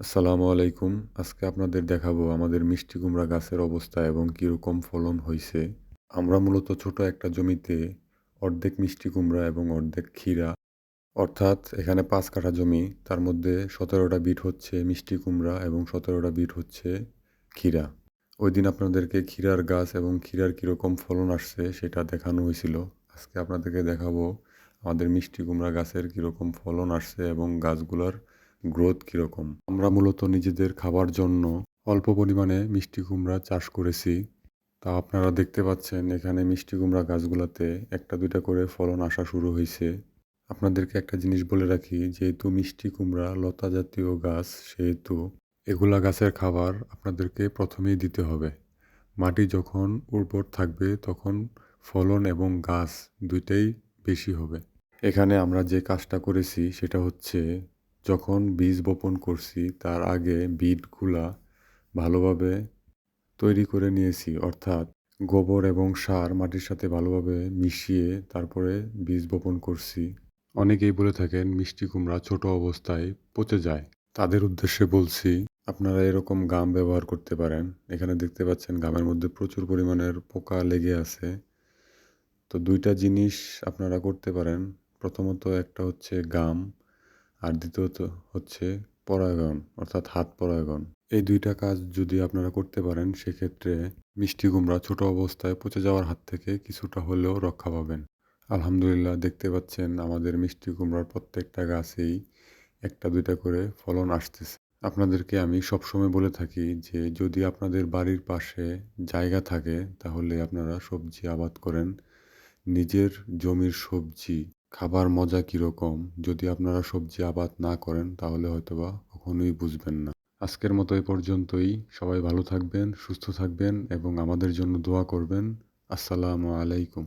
আসসালামু আলাইকুম। আজকে আপনাদের দেখাবো আমাদের মিষ্টি কুমড়া গাছের অবস্থা এবং কিরকম ফলন হইছে। আমরা মূলত ছোট একটা জমিতে অর্ধেক মিষ্টি কুমড়া এবং অর্ধেক ক্ষীরা, অর্থাৎ এখানে ৫ কাঠা জমি, তার মধ্যে ১৭টা বিট হচ্ছে মিষ্টি কুমড়া এবং ১৭টা বিট হচ্ছে ক্ষীরা। ওইদিন আপনাদেরকে ক্ষীরার গাছ এবং ক্ষীরার কিরকম ফলন আসছে সেটা দেখানো হয়েছিল। আজকে আপনাদেরকে দেখাবো আমাদের মিষ্টি কুমড়া গাছের কিরকম ফলন আসছে এবং গাছগুলার গ্রোথ কিরকম। আমরা মূলত নিজেদের খাবার জন্য অল্প পরিমাণে মিষ্টি কুমড়া চাষ করেছি। তা আপনারা দেখতে পাচ্ছেন এখানে মিষ্টি কুমড়া গাছগুলাতে ১টা ২টা করে ফলন আসা শুরু হইছে। আপনাদেরকে একটা জিনিস বলে রাখি, যেহেতু মিষ্টি কুমড়া লতা জাতীয় গাছ, সেহেতু এগুলা গাছের খাবার আপনাদেরকে প্রথমেই দিতে হবে। মাটি যখন উর্বর থাকবে তখন ফলন এবং গাছ ২টাই বেশি হবে। এখানে আমরা যে কাজটা করেছি সেটা হচ্ছে, যখন বীজ বপন করছি তার আগে বিটগুলা ভালোভাবে তৈরি করে নিয়েছি, অর্থাৎ গোবর এবং সার মাটির সাথে ভালোভাবে মিশিয়ে তারপরে বীজ বপন করছি। অনেকেই বলে থাকেন মিষ্টি কুমড়া ছোট অবস্থায় পচে যায়। তাদের উদ্দেশ্যে বলছি, আপনারা এরকম গাম ব্যবহার করতে পারেন। এখানে দেখতে পাচ্ছেন গামের মধ্যে প্রচুর পরিমাণের পোকা লেগে আছে। তো ২টা জিনিস আপনারা করতে পারেন। প্রথমত একটা হচ্ছে গাম, আর দ্বিতীয়ত হচ্ছে পরাগায়ন, অর্থাৎ হাত পরাগায়ন। এই ২টা কাজ যদি আপনারা করতে পারেন সেক্ষেত্রে মিষ্টি কুমড়া ছোট অবস্থায় পচে যাওয়ার হাত থেকে কিছুটা হলেও রক্ষা পাবেন। আলহামদুলিল্লাহ, দেখতে পাচ্ছেন আমাদের মিষ্টি কুমড়ার প্রত্যেকটা গাছেই ১টা ২টা করে ফলন আসতেছে। আপনাদেরকে আমি সবসময় বলে থাকি যে যদি আপনাদের বাড়ির পাশে জায়গা থাকে তাহলে আপনারা সবজি আবাদ করেন। নিজের জমির সবজি খাবার মজা কীরকম, যদি আপনারা সবজি আবাদ না করেন তাহলে হয়তোবা কখনোই বুঝবেন না। আজকের মতো এ পর্যন্তই। সবাই ভালো থাকবেন, সুস্থ থাকবেন এবং আমাদের জন্য দোয়া করবেন। আসসালামু আলাইকুম।